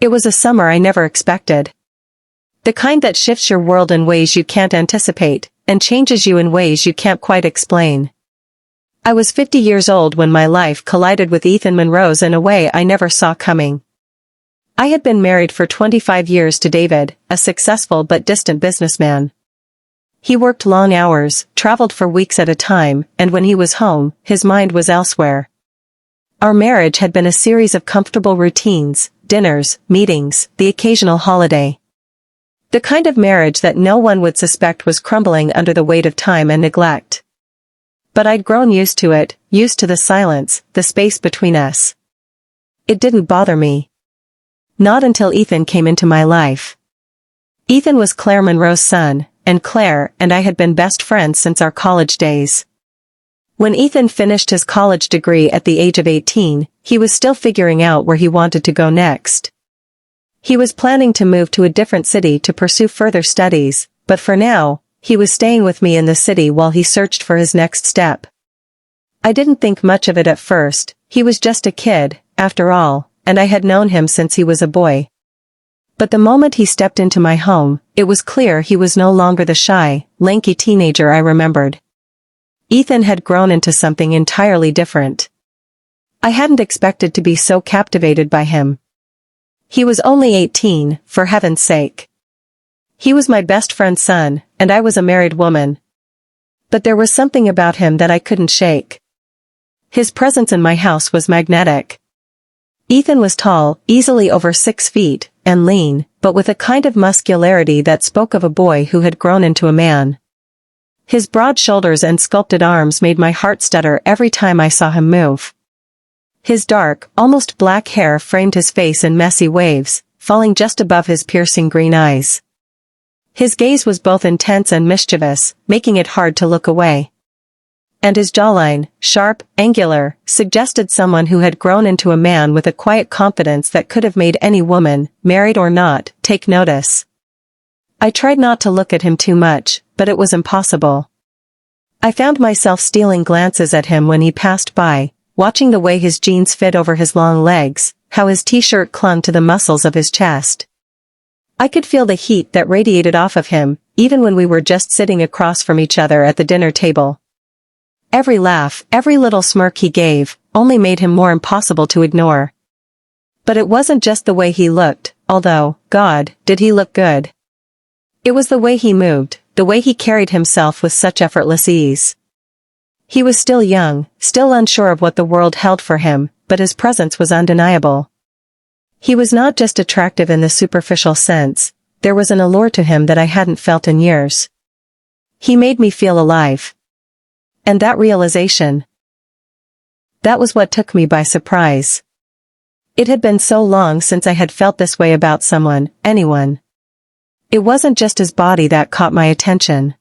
It was a summer I never expected. The kind that shifts your world in ways you can't anticipate, and changes you in ways you can't quite explain. I was 50 years old when my life collided with Ethan Monroe's in a way I never saw coming. I had been married for 25 years to David, a successful but distant businessman. He worked long hours, traveled for weeks at a time, and when he was home, his mind was elsewhere. Our marriage had been a series of comfortable routines, dinners, meetings, the occasional holiday. The kind of marriage that no one would suspect was crumbling under the weight of time and neglect. But I'd grown used to it, used to the silence, the space between us. It didn't bother me. Not until Ethan came into my life. Ethan was Claire Monroe's son, and Claire and I had been best friends since our college days. When Ethan finished his college degree at the age of 18, he was still figuring out where he wanted to go next. He was planning to move to a different city to pursue further studies, but for now, he was staying with me in the city while he searched for his next step. I didn't think much of it at first. He was just a kid, after all, and I had known him since he was a boy. But the moment he stepped into my home, it was clear he was no longer the shy, lanky teenager I remembered. Ethan had grown into something entirely different. I hadn't expected to be so captivated by him. He was only 18, for heaven's sake. He was my best friend's son, and I was a married woman. But there was something about him that I couldn't shake. His presence in my house was magnetic. Ethan was tall, easily over 6 feet, and lean, but with a kind of muscularity that spoke of a boy who had grown into a man. His broad shoulders and sculpted arms made my heart stutter every time I saw him move. His dark, almost black hair framed his face in messy waves, falling just above his piercing green eyes. His gaze was both intense and mischievous, making it hard to look away. And his jawline, sharp, angular, suggested someone who had grown into a man with a quiet confidence that could have made any woman, married or not, take notice. I tried not to look at him too much, but it was impossible. I found myself stealing glances at him when he passed by, watching the way his jeans fit over his long legs, how his t-shirt clung to the muscles of his chest. I could feel the heat that radiated off of him, even when we were just sitting across from each other at the dinner table. Every laugh, every little smirk he gave, only made him more impossible to ignore. But it wasn't just the way he looked, although, God, did he look good. It was the way he moved, the way he carried himself with such effortless ease. He was still young, still unsure of what the world held for him, but his presence was undeniable. He was not just attractive in the superficial sense, there was an allure to him that I hadn't felt in years. He made me feel alive. And that realization, that was what took me by surprise. It had been so long since I had felt this way about someone, anyone. It wasn't just his body that caught my attention.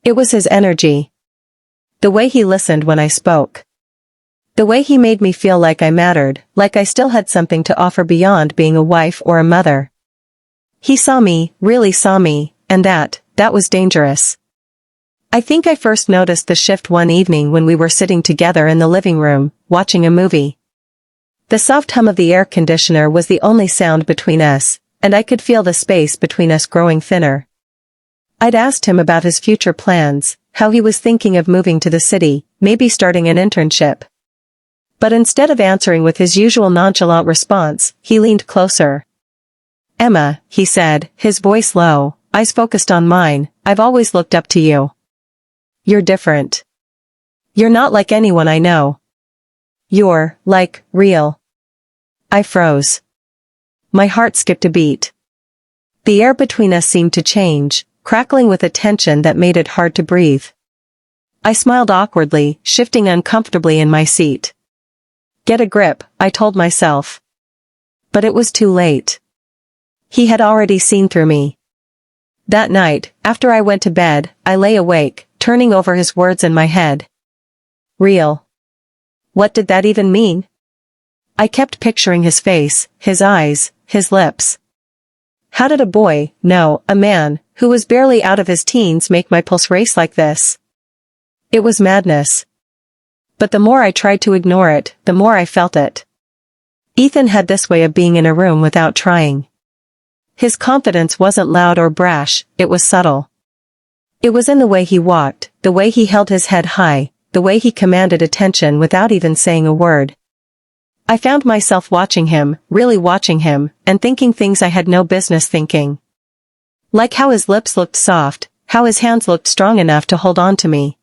It was his energy. The way he listened when I spoke. The way he made me feel like I mattered, like I still had something to offer beyond being a wife or a mother. He saw me, really saw me, and that was dangerous. I think I first noticed the shift one evening when we were sitting together in the living room, watching a movie. The soft hum of the air conditioner was the only sound between us, and I could feel the space between us growing thinner. I'd asked him about his future plans, how he was thinking of moving to the city, maybe starting an internship. But instead of answering with his usual nonchalant response, he leaned closer. "Emma," he said, his voice low, eyes focused on mine, "I've always looked up to you. You're different. You're not like anyone I know. You're, like, real." I froze. My heart skipped a beat. The air between us seemed to change, crackling with a tension that made it hard to breathe. I smiled awkwardly, shifting uncomfortably in my seat. Get a grip, I told myself. But it was too late. He had already seen through me. That night, after I went to bed, I lay awake, turning over his words in my head. Real. What did that even mean? I kept picturing his face, his eyes, his lips. How did a boy, no, a man, who was barely out of his teens make my pulse race like this? It was madness. But the more I tried to ignore it, the more I felt it. Ethan had this way of being in a room without trying. His confidence wasn't loud or brash, it was subtle. It was in the way he walked, the way he held his head high, the way he commanded attention without even saying a word. I found myself watching him, really watching him, and thinking things I had no business thinking. Like how his lips looked soft, how his hands looked strong enough to hold on to me.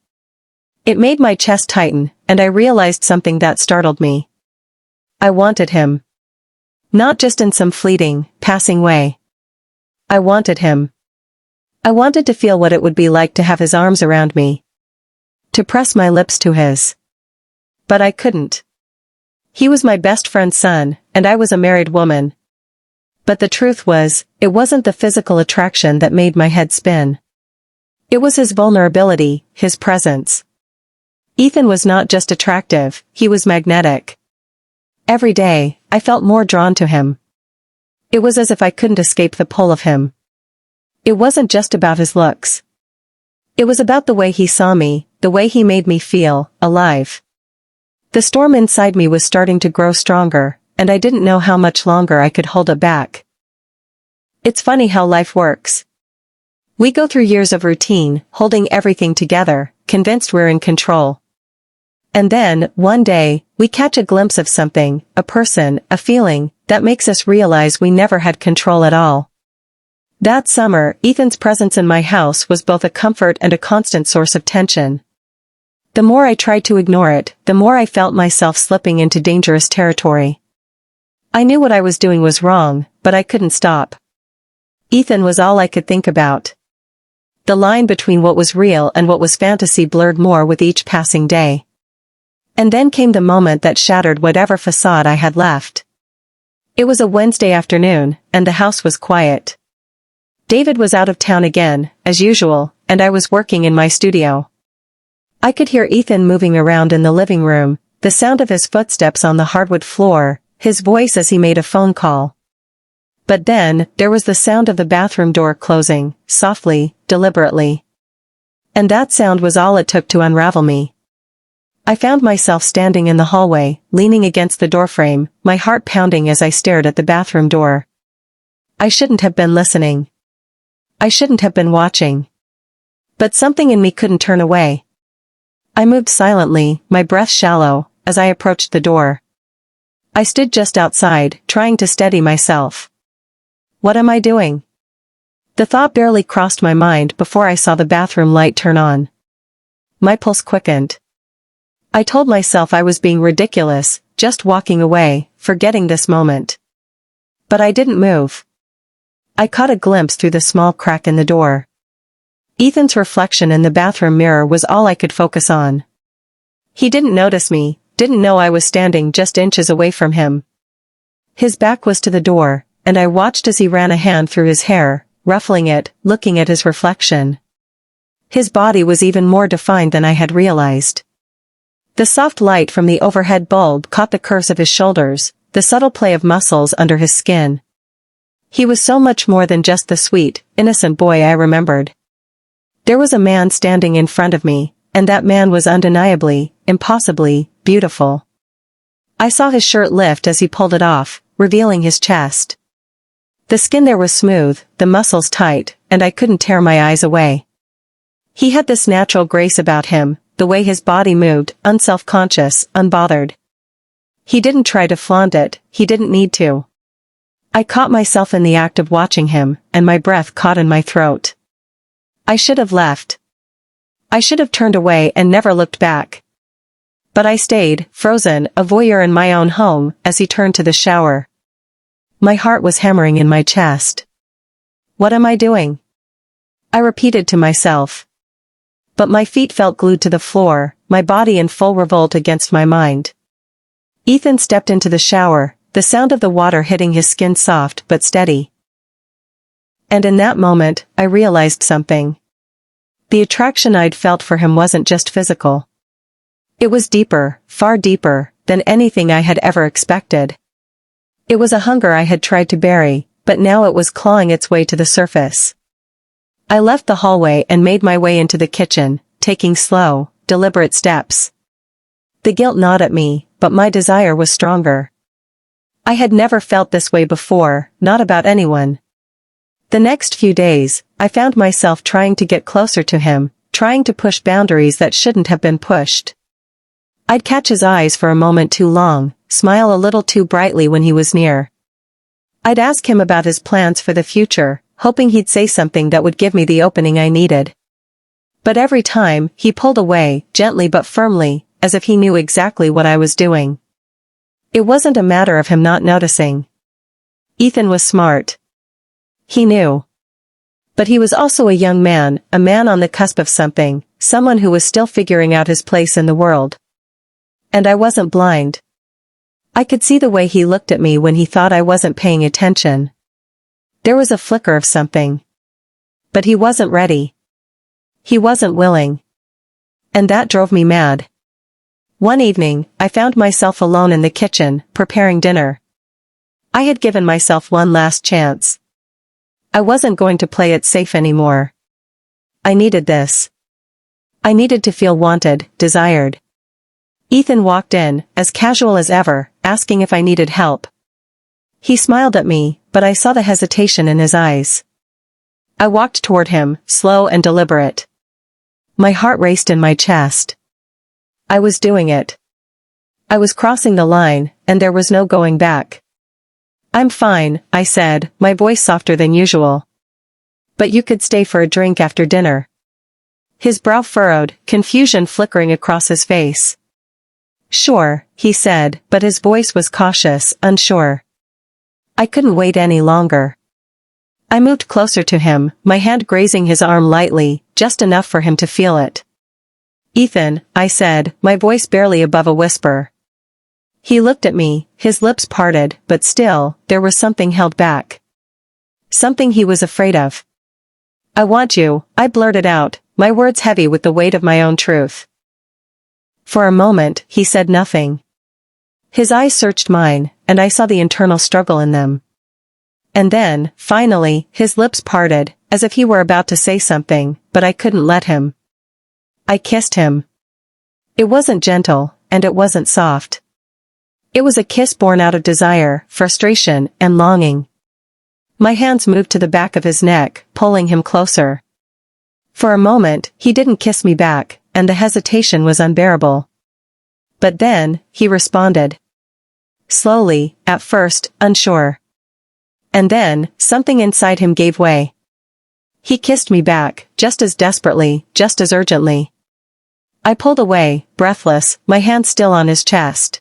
It made my chest tighten, and I realized something that startled me. I wanted him. Not just in some fleeting, passing way. I wanted him. I wanted to feel what it would be like to have his arms around me. To press my lips to his. But I couldn't. He was my best friend's son, and I was a married woman. But the truth was, it wasn't the physical attraction that made my head spin. It was his vulnerability, his presence. Ethan was not just attractive, he was magnetic. Every day, I felt more drawn to him. It was as if I couldn't escape the pull of him. It wasn't just about his looks. It was about the way he saw me, the way he made me feel alive. The storm inside me was starting to grow stronger, and I didn't know how much longer I could hold it back. It's funny how life works. We go through years of routine, holding everything together, convinced we're in control. And then, one day, we catch a glimpse of something, a person, a feeling, that makes us realize we never had control at all. That summer, Ethan's presence in my house was both a comfort and a constant source of tension. The more I tried to ignore it, the more I felt myself slipping into dangerous territory. I knew what I was doing was wrong, but I couldn't stop. Ethan was all I could think about. The line between what was real and what was fantasy blurred more with each passing day. And then came the moment that shattered whatever facade I had left. It was a Wednesday afternoon, and the house was quiet. David was out of town again, as usual, and I was working in my studio. I could hear Ethan moving around in the living room, the sound of his footsteps on the hardwood floor, his voice as he made a phone call. But then, there was the sound of the bathroom door closing, softly, deliberately. And that sound was all it took to unravel me. I found myself standing in the hallway, leaning against the doorframe, my heart pounding as I stared at the bathroom door. I shouldn't have been listening. I shouldn't have been watching. But something in me couldn't turn away. I moved silently, my breath shallow, as I approached the door. I stood just outside, trying to steady myself. What am I doing? The thought barely crossed my mind before I saw the bathroom light turn on. My pulse quickened. I told myself I was being ridiculous, just walking away, forgetting this moment. But I didn't move. I caught a glimpse through the small crack in the door. Ethan's reflection in the bathroom mirror was all I could focus on. He didn't notice me, didn't know I was standing just inches away from him. His back was to the door, and I watched as he ran a hand through his hair, ruffling it, looking at his reflection. His body was even more defined than I had realized. The soft light from the overhead bulb caught the curves of his shoulders, the subtle play of muscles under his skin. He was so much more than just the sweet, innocent boy I remembered. There was a man standing in front of me, and that man was undeniably, impossibly, beautiful. I saw his shirt lift as he pulled it off, revealing his chest. The skin there was smooth, the muscles tight, and I couldn't tear my eyes away. He had this natural grace about him, the way his body moved, unself-conscious, unbothered. He didn't try to flaunt it, he didn't need to. I caught myself in the act of watching him, and my breath caught in my throat. I should have left. I should have turned away and never looked back. But I stayed, frozen, a voyeur in my own home, as he turned to the shower. My heart was hammering in my chest. What am I doing? I repeated to myself. But my feet felt glued to the floor, my body in full revolt against my mind. Ethan stepped into the shower, the sound of the water hitting his skin soft but steady. And in that moment, I realized something. The attraction I'd felt for him wasn't just physical. It was deeper, far deeper, than anything I had ever expected. It was a hunger I had tried to bury, but now it was clawing its way to the surface. I left the hallway and made my way into the kitchen, taking slow, deliberate steps. The guilt gnawed at me, but my desire was stronger. I had never felt this way before, not about anyone. The next few days, I found myself trying to get closer to him, trying to push boundaries that shouldn't have been pushed. I'd catch his eyes for a moment too long, smile a little too brightly when he was near. I'd ask him about his plans for the future, hoping he'd say something that would give me the opening I needed. But every time, he pulled away, gently but firmly, as if he knew exactly what I was doing. It wasn't a matter of him not noticing. Ethan was smart. He knew. But he was also a young man, a man on the cusp of something, someone who was still figuring out his place in the world. And I wasn't blind. I could see the way he looked at me when he thought I wasn't paying attention. There was a flicker of something. But he wasn't ready. He wasn't willing. And that drove me mad. One evening, I found myself alone in the kitchen, preparing dinner. I had given myself one last chance. I wasn't going to play it safe anymore. I needed this. I needed to feel wanted, desired. Ethan walked in, as casual as ever, asking if I needed help. He smiled at me, but I saw the hesitation in his eyes. I walked toward him, slow and deliberate. My heart raced in my chest. I was doing it. I was crossing the line, and there was no going back. "I'm fine," I said, my voice softer than usual. "But you could stay for a drink after dinner." His brow furrowed, confusion flickering across his face. "Sure," he said, but his voice was cautious, unsure. I couldn't wait any longer. I moved closer to him, my hand grazing his arm lightly, just enough for him to feel it. "Ethan," I said, my voice barely above a whisper. He looked at me, his lips parted, but still, there was something held back. Something he was afraid of. "I want you," I blurted out, my words heavy with the weight of my own truth. For a moment, he said nothing. His eyes searched mine, and I saw the internal struggle in them. And then, finally, his lips parted, as if he were about to say something, but I couldn't let him. I kissed him. It wasn't gentle, and it wasn't soft. It was a kiss born out of desire, frustration, and longing. My hands moved to the back of his neck, pulling him closer. For a moment, he didn't kiss me back, and the hesitation was unbearable. But then, he responded. Slowly, at first, unsure. And then, something inside him gave way. He kissed me back, just as desperately, just as urgently. I pulled away, breathless, my hand still on his chest.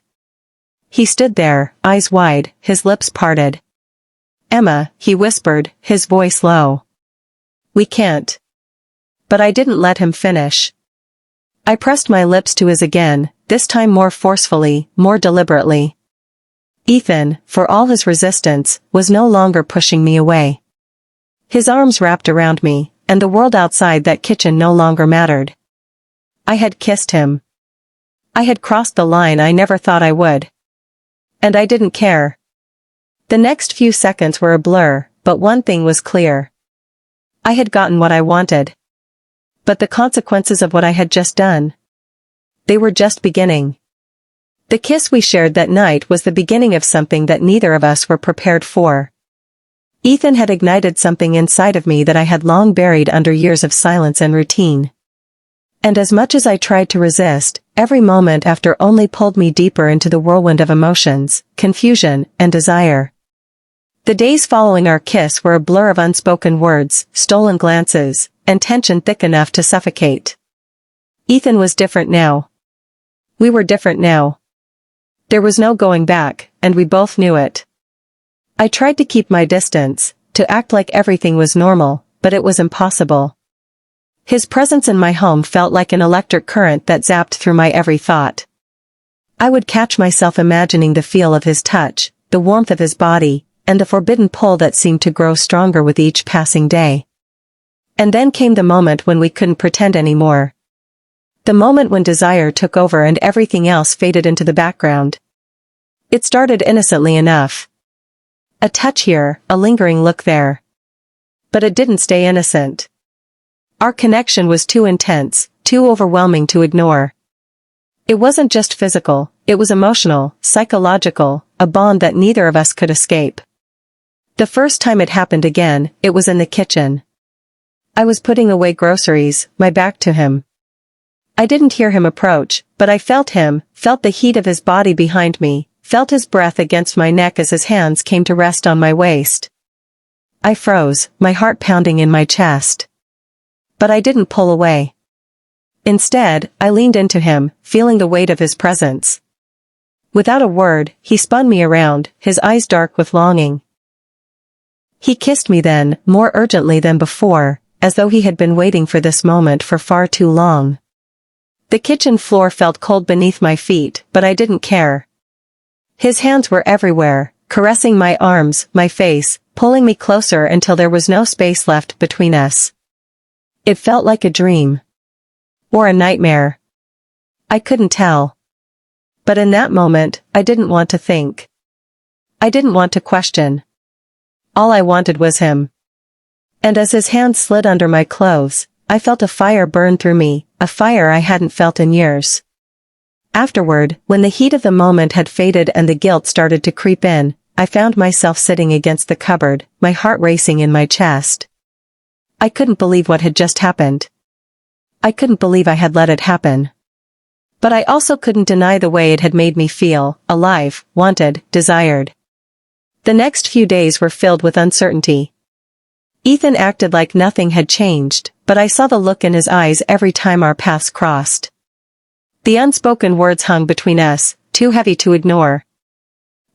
He stood there, eyes wide, his lips parted. "Emma," he whispered, his voice low. "We can't." But I didn't let him finish. I pressed my lips to his again, this time more forcefully, more deliberately. Ethan, for all his resistance, was no longer pushing me away. His arms wrapped around me, and the world outside that kitchen no longer mattered. I had kissed him. I had crossed the line I never thought I would. And I didn't care. The next few seconds were a blur, but one thing was clear. I had gotten what I wanted. But the consequences of what I had just done, they were just beginning. The kiss we shared that night was the beginning of something that neither of us were prepared for. Ethan had ignited something inside of me that I had long buried under years of silence and routine. And as much as I tried to resist, every moment after only pulled me deeper into the whirlwind of emotions, confusion, and desire. The days following our kiss were a blur of unspoken words, stolen glances, and tension thick enough to suffocate. Ethan was different now. We were different now. There was no going back, and we both knew it. I tried to keep my distance, to act like everything was normal, but it was impossible. His presence in my home felt like an electric current that zapped through my every thought. I would catch myself imagining the feel of his touch, the warmth of his body, and the forbidden pull that seemed to grow stronger with each passing day. And then came the moment when we couldn't pretend anymore. The moment when desire took over and everything else faded into the background. It started innocently enough. A touch here, a lingering look there. But it didn't stay innocent. Our connection was too intense, too overwhelming to ignore. It wasn't just physical, It was emotional, psychological, a bond that neither of us could escape. The first time it happened again, it was in the kitchen. I was putting away groceries, my back to him. I didn't hear him approach, but I felt him, felt the heat of his body behind me, felt his breath against my neck as his hands came to rest on my waist. I froze, my heart pounding in my chest. But I didn't pull away. Instead, I leaned into him, feeling the weight of his presence. Without a word, he spun me around, his eyes dark with longing. He kissed me then, more urgently than before, as though he had been waiting for this moment for far too long. The kitchen floor felt cold beneath my feet, but I didn't care. His hands were everywhere, caressing my arms, my face, pulling me closer until there was no space left between us. It felt like a dream. Or a nightmare. I couldn't tell. But in that moment, I didn't want to think. I didn't want to question. All I wanted was him. And as his hand slid under my clothes, I felt a fire burn through me, a fire I hadn't felt in years. Afterward, when the heat of the moment had faded and the guilt started to creep in, I found myself sitting against the cupboard, my heart racing in my chest. I couldn't believe what had just happened. I couldn't believe I had let it happen. But I also couldn't deny the way it had made me feel, alive, wanted, desired. The next few days were filled with uncertainty. Ethan acted like nothing had changed, but I saw the look in his eyes every time our paths crossed. The unspoken words hung between us, too heavy to ignore.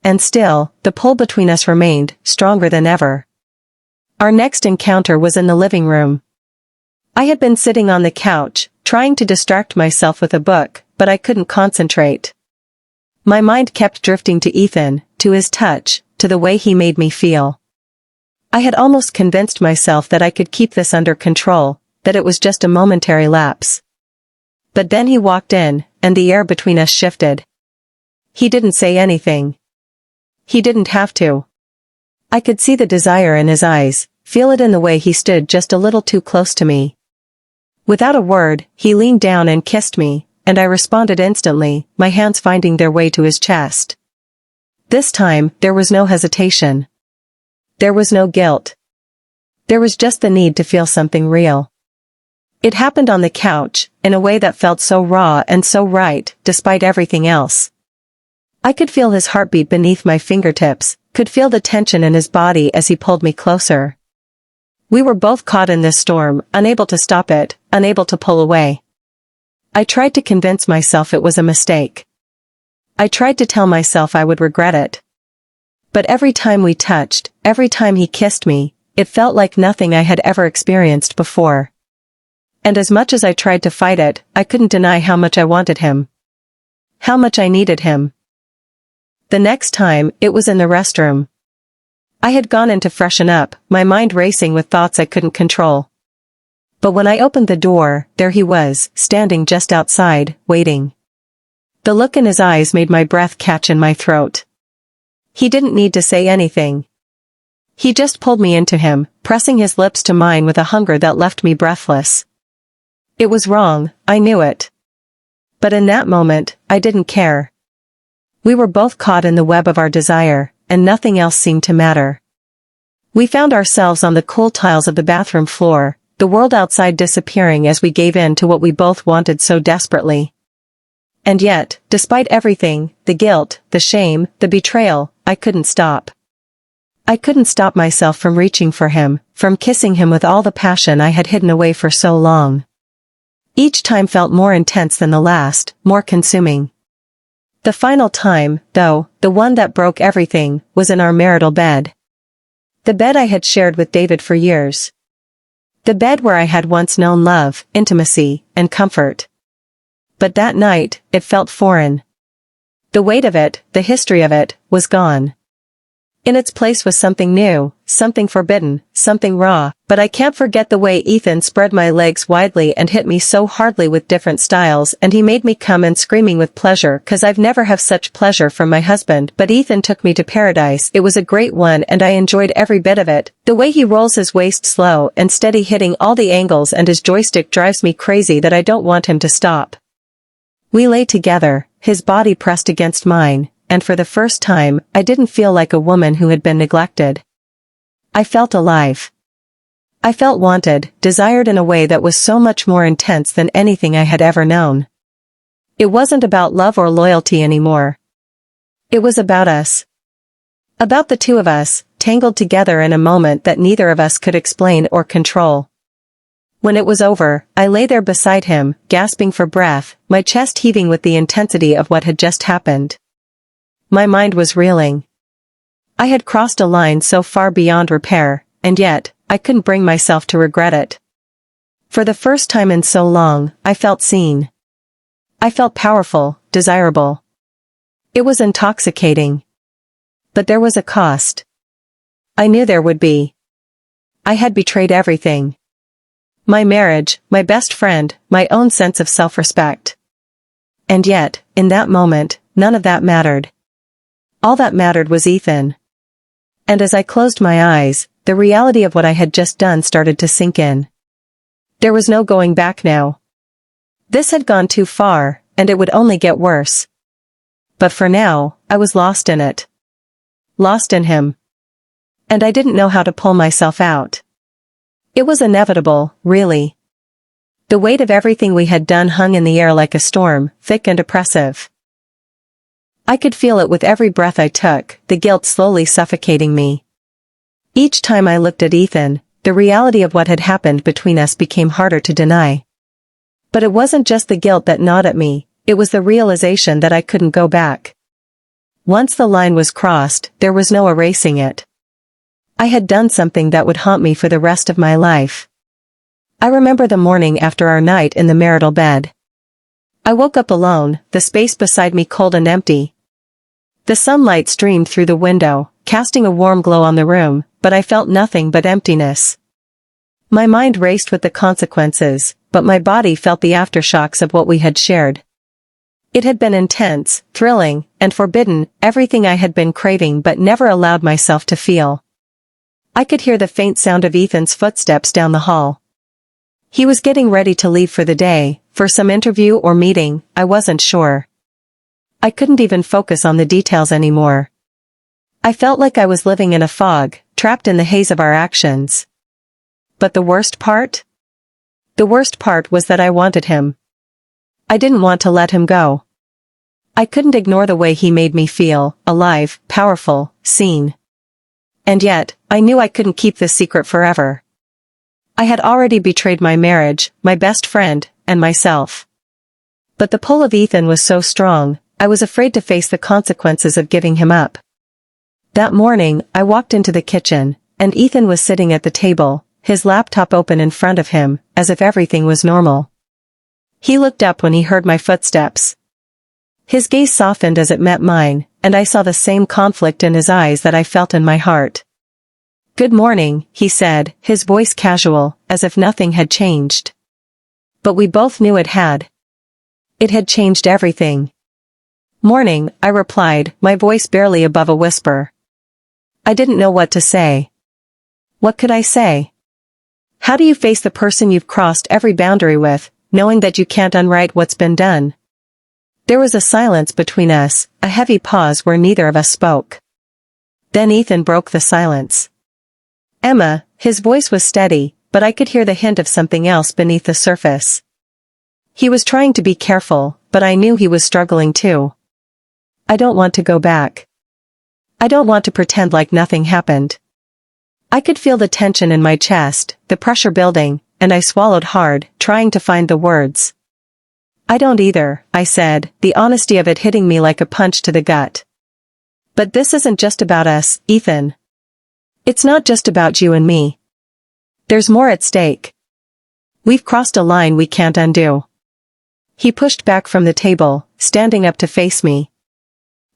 And still, the pull between us remained, stronger than ever. Our next encounter was in the living room. I had been sitting on the couch, trying to distract myself with a book, but I couldn't concentrate. My mind kept drifting to Ethan, to his touch, to the way he made me feel. I had almost convinced myself that I could keep this under control, that it was just a momentary lapse. But then he walked in, and the air between us shifted. He didn't say anything. He didn't have to. I could see the desire in his eyes, feel it in the way he stood just a little too close to me. Without a word, he leaned down and kissed me, and I responded instantly, my hands finding their way to his chest. This time, there was no hesitation. There was no guilt. There was just the need to feel something real. It happened on the couch, in a way that felt so raw and so right, despite everything else. I could feel his heartbeat beneath my fingertips, could feel the tension in his body as he pulled me closer. We were both caught in this storm, unable to stop it, unable to pull away. I tried to convince myself it was a mistake. I tried to tell myself I would regret it. But every time we touched, every time he kissed me, it felt like nothing I had ever experienced before. And as much as I tried to fight it, I couldn't deny how much I wanted him. How much I needed him. The next time, it was in the restroom. I had gone in to freshen up, my mind racing with thoughts I couldn't control. But when I opened the door, there he was, standing just outside, waiting. The look in his eyes made my breath catch in my throat. He didn't need to say anything. He just pulled me into him, pressing his lips to mine with a hunger that left me breathless. It was wrong, I knew it. But in that moment, I didn't care. We were both caught in the web of our desire, and nothing else seemed to matter. We found ourselves on the cool tiles of the bathroom floor, the world outside disappearing as we gave in to what we both wanted so desperately. And yet, despite everything, the guilt, the shame, the betrayal, I couldn't stop. I couldn't stop myself from reaching for him, from kissing him with all the passion I had hidden away for so long. Each time felt more intense than the last, more consuming. The final time, though, the one that broke everything, was in our marital bed. The bed I had shared with David for years. The bed where I had once known love, intimacy, and comfort. But that night, it felt foreign. The weight of it, the history of it, was gone. In its place was something new, something forbidden, something raw, but I can't forget the way Ethan spread my legs widely and hit me so hardly with different styles, and he made me come and screaming with pleasure, 'cause I've never have such pleasure from my husband, but Ethan took me to paradise. It was a great one and I enjoyed every bit of it. The way he rolls his waist slow and steady, hitting all the angles, and his joystick drives me crazy that I don't want him to stop. We lay together, his body pressed against mine, and for the first time, I didn't feel like a woman who had been neglected. I felt alive. I felt wanted, desired in a way that was so much more intense than anything I had ever known. It wasn't about love or loyalty anymore. It was about us. About the two of us, tangled together in a moment that neither of us could explain or control. When it was over, I lay there beside him, gasping for breath, my chest heaving with the intensity of what had just happened. My mind was reeling. I had crossed a line so far beyond repair, and yet, I couldn't bring myself to regret it. For the first time in so long, I felt seen. I felt powerful, desirable. It was intoxicating. But there was a cost. I knew there would be. I had betrayed everything. My marriage, my best friend, my own sense of self-respect. And yet, in that moment, none of that mattered. All that mattered was Ethan. And as I closed my eyes, the reality of what I had just done started to sink in. There was no going back now. This had gone too far, and it would only get worse. But for now, I was lost in it. Lost in him. And I didn't know how to pull myself out. It was inevitable, really. The weight of everything we had done hung in the air like a storm, thick and oppressive. I could feel it with every breath I took, the guilt slowly suffocating me. Each time I looked at Ethan, the reality of what had happened between us became harder to deny. But it wasn't just the guilt that gnawed at me, it was the realization that I couldn't go back. Once the line was crossed, there was no erasing it. I had done something that would haunt me for the rest of my life. I remember the morning after our night in the marital bed. I woke up alone, the space beside me cold and empty. The sunlight streamed through the window, casting a warm glow on the room, but I felt nothing but emptiness. My mind raced with the consequences, but my body felt the aftershocks of what we had shared. It had been intense, thrilling, and forbidden, everything I had been craving but never allowed myself to feel. I could hear the faint sound of Ethan's footsteps down the hall. He was getting ready to leave for the day, for some interview or meeting, I wasn't sure. I couldn't even focus on the details anymore. I felt like I was living in a fog, trapped in the haze of our actions. But the worst part? The worst part was that I wanted him. I didn't want to let him go. I couldn't ignore the way he made me feel, alive, powerful, seen. And yet, I knew I couldn't keep this secret forever. I had already betrayed my marriage, my best friend, and myself. But the pull of Ethan was so strong, I was afraid to face the consequences of giving him up. That morning, I walked into the kitchen, and Ethan was sitting at the table, his laptop open in front of him, as if everything was normal. He looked up when he heard my footsteps. His gaze softened as it met mine, and I saw the same conflict in his eyes that I felt in my heart. "Good morning," he said, his voice casual, as if nothing had changed. But we both knew it had. It had changed everything. "Morning," I replied, my voice barely above a whisper. I didn't know what to say. What could I say? How do you face the person you've crossed every boundary with, knowing that you can't unwrite what's been done? There was a silence between us, a heavy pause where neither of us spoke. Then Ethan broke the silence. "Emma," his voice was steady, but I could hear the hint of something else beneath the surface. He was trying to be careful, but I knew he was struggling too. "I don't want to go back. I don't want to pretend like nothing happened." I could feel the tension in my chest, the pressure building, and I swallowed hard, trying to find the words. "I don't either," I said, the honesty of it hitting me like a punch to the gut. "But this isn't just about us, Ethan. It's not just about you and me. There's more at stake. We've crossed a line we can't undo." He pushed back from the table, standing up to face me.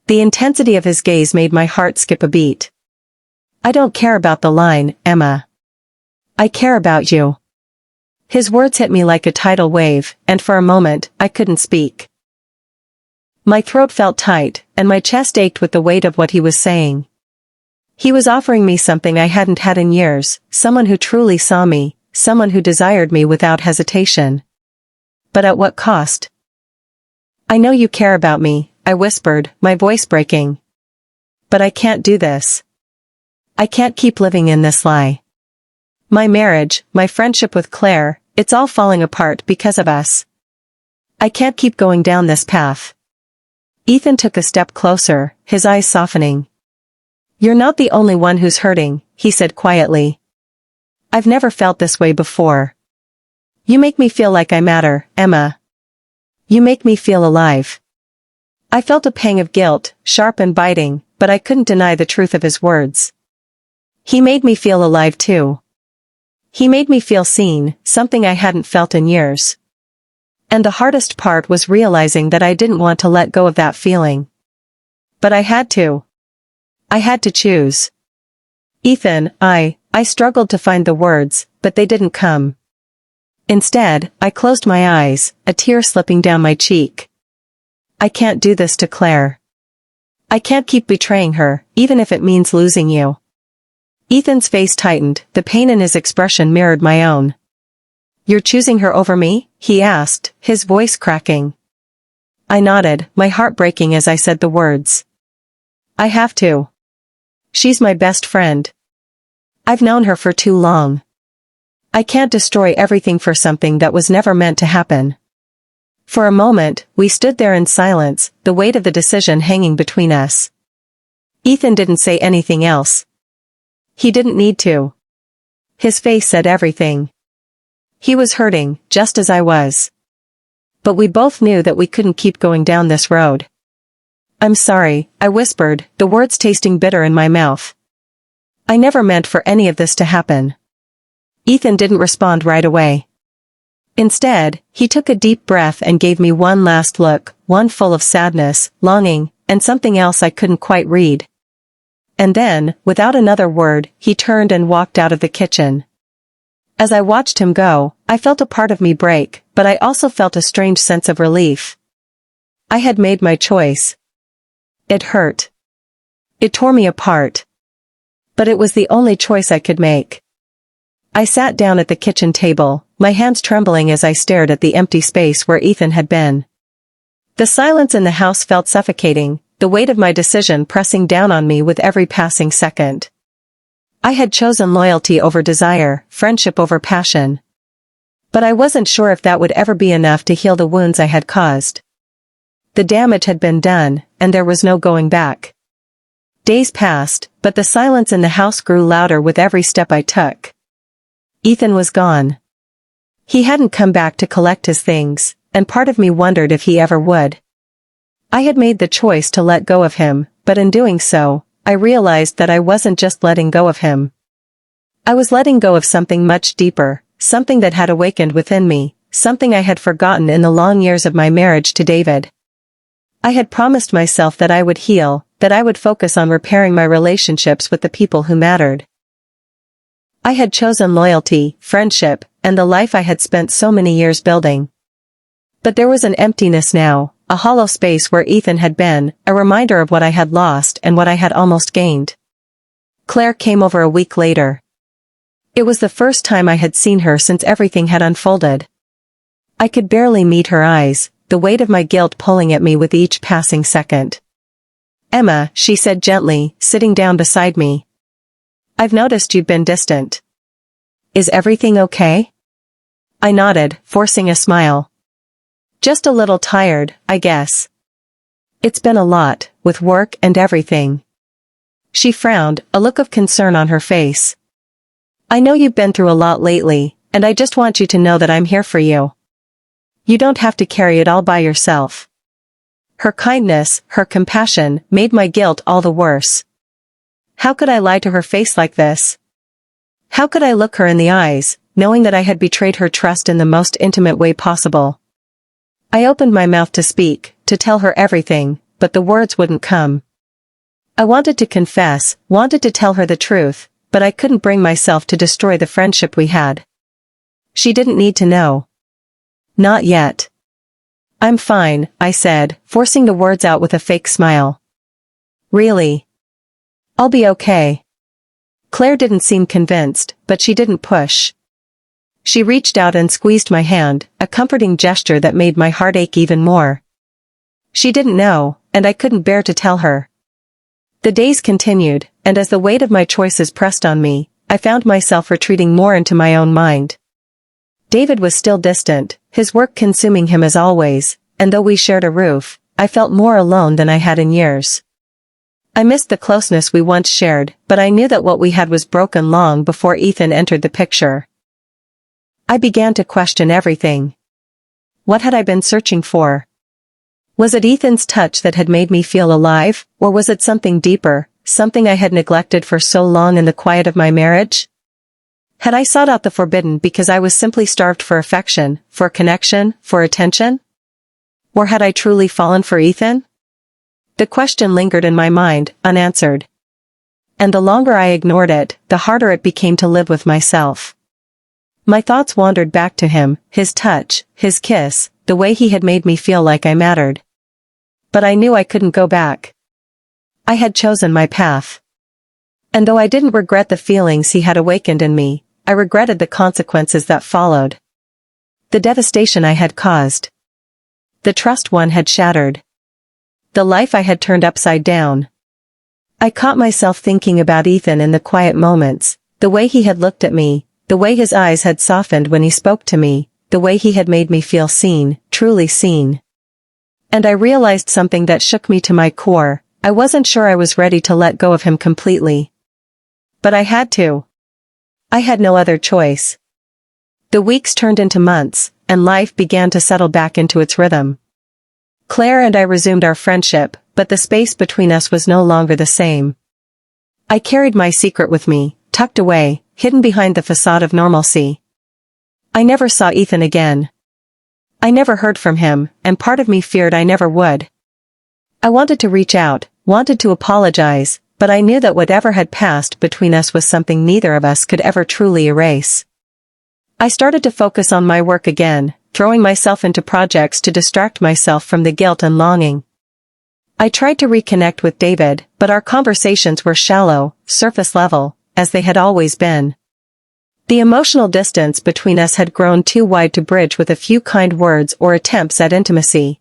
The intensity of his gaze made my heart skip a beat. "I don't care about the line, Emma. I care about you." His words hit me like a tidal wave, and for a moment, I couldn't speak. My throat felt tight, and my chest ached with the weight of what he was saying. He was offering me something I hadn't had in years, someone who truly saw me, someone who desired me without hesitation. But at what cost? I know you care about me, I whispered, my voice breaking. But I can't do this. I can't keep living in this lie. My marriage, my friendship with Claire, it's all falling apart because of us. I can't keep going down this path. Ethan took a step closer, his eyes softening. You're not the only one who's hurting, he said quietly. I've never felt this way before. You make me feel like I matter, Emma. You make me feel alive. I felt a pang of guilt, sharp and biting, but I couldn't deny the truth of his words. He made me feel alive too. He made me feel seen, something I hadn't felt in years. And the hardest part was realizing that I didn't want to let go of that feeling. But I had to. I had to choose. Ethan, I struggled to find the words, but they didn't come. Instead, I closed my eyes, a tear slipping down my cheek. I can't do this to Claire. I can't keep betraying her, even if it means losing you. Ethan's face tightened, the pain in his expression mirrored my own. You're choosing her over me? He asked, his voice cracking. I nodded, my heart breaking as I said the words. I have to. She's my best friend. I've known her for too long. I can't destroy everything for something that was never meant to happen. For a moment, we stood there in silence, the weight of the decision hanging between us. Ethan didn't say anything else. He didn't need to. His face said everything. He was hurting, just as I was. But we both knew that we couldn't keep going down this road. I'm sorry, I whispered, the words tasting bitter in my mouth. I never meant for any of this to happen. Ethan didn't respond right away. Instead, he took a deep breath and gave me one last look, one full of sadness, longing, and something else I couldn't quite read. And then, without another word, he turned and walked out of the kitchen. As I watched him go, I felt a part of me break, but I also felt a strange sense of relief. I had made my choice. It hurt. It tore me apart. But it was the only choice I could make. I sat down at the kitchen table, my hands trembling as I stared at the empty space where Ethan had been. The silence in the house felt suffocating, the weight of my decision pressing down on me with every passing second. I had chosen loyalty over desire, friendship over passion. But I wasn't sure if that would ever be enough to heal the wounds I had caused. The damage had been done, and there was no going back. Days passed, but the silence in the house grew louder with every step I took. Ethan was gone. He hadn't come back to collect his things, and part of me wondered if he ever would. I had made the choice to let go of him, but in doing so, I realized that I wasn't just letting go of him. I was letting go of something much deeper, something that had awakened within me, something I had forgotten in the long years of my marriage to David. I had promised myself that I would heal, that I would focus on repairing my relationships with the people who mattered. I had chosen loyalty, friendship, and the life I had spent so many years building. But there was an emptiness now, a hollow space where Ethan had been, a reminder of what I had lost and what I had almost gained. Claire came over a week later. It was the first time I had seen her since everything had unfolded. I could barely meet her eyes, the weight of my guilt pulling at me with each passing second. Emma, she said gently, sitting down beside me. I've noticed you've been distant. Is everything okay? I nodded, forcing a smile. Just a little tired, I guess. It's been a lot, with work and everything. She frowned, a look of concern on her face. I know you've been through a lot lately, and I just want you to know that I'm here for you. You don't have to carry it all by yourself. Her kindness, her compassion, made my guilt all the worse. How could I lie to her face like this? How could I look her in the eyes, knowing that I had betrayed her trust in the most intimate way possible? I opened my mouth to speak, to tell her everything, but the words wouldn't come. I wanted to confess, wanted to tell her the truth, but I couldn't bring myself to destroy the friendship we had. She didn't need to know. Not yet. I'm fine, I said, forcing the words out with a fake smile. Really? I'll be okay. Claire didn't seem convinced, but she didn't push. She reached out and squeezed my hand, a comforting gesture that made my heart ache even more. She didn't know, and I couldn't bear to tell her. The days continued, and as the weight of my choices pressed on me, I found myself retreating more into my own mind. David was still distant, his work consuming him as always, and though we shared a roof, I felt more alone than I had in years. I missed the closeness we once shared, but I knew that what we had was broken long before Ethan entered the picture. I began to question everything. What had I been searching for? Was it Ethan's touch that had made me feel alive, or was it something deeper, something I had neglected for so long in the quiet of my marriage? Had I sought out the forbidden because I was simply starved for affection, for connection, for attention? Or had I truly fallen for Ethan? The question lingered in my mind, unanswered. And the longer I ignored it, the harder it became to live with myself. My thoughts wandered back to him, his touch, his kiss, the way he had made me feel like I mattered. But I knew I couldn't go back. I had chosen my path. And though I didn't regret the feelings he had awakened in me, I regretted the consequences that followed. The devastation I had caused. The trust one had shattered. The life I had turned upside down. I caught myself thinking about Ethan in the quiet moments, the way he had looked at me, the way his eyes had softened when he spoke to me, the way he had made me feel seen, truly seen. And I realized something that shook me to my core. I wasn't sure I was ready to let go of him completely. But I had to. I had no other choice. The weeks turned into months, and life began to settle back into its rhythm. Claire and I resumed our friendship, but the space between us was no longer the same. I carried my secret with me, tucked away, hidden behind the facade of normalcy. I never saw Ethan again. I never heard from him, and part of me feared I never would. I wanted to reach out, wanted to apologize, but I knew that whatever had passed between us was something neither of us could ever truly erase. I started to focus on my work again, throwing myself into projects to distract myself from the guilt and longing. I tried to reconnect with David, but our conversations were shallow, surface level, as they had always been. The emotional distance between us had grown too wide to bridge with a few kind words or attempts at intimacy.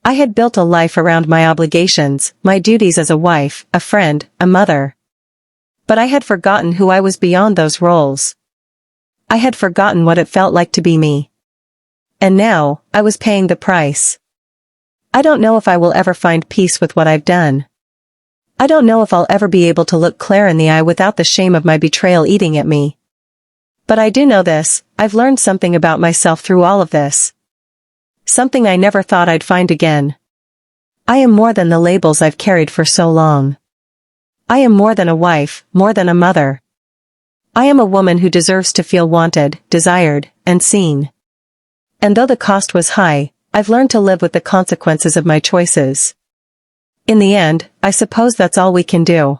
I had built a life around my obligations, my duties as a wife, a friend, a mother. But I had forgotten who I was beyond those roles. I had forgotten what it felt like to be me. And now, I was paying the price. I don't know if I will ever find peace with what I've done. I don't know if I'll ever be able to look Claire in the eye without the shame of my betrayal eating at me. But I do know this, I've learned something about myself through all of this. Something I never thought I'd find again. I am more than the labels I've carried for so long. I am more than a wife, more than a mother. I am a woman who deserves to feel wanted, desired, and seen. And though the cost was high, I've learned to live with the consequences of my choices. In the end, I suppose that's all we can do.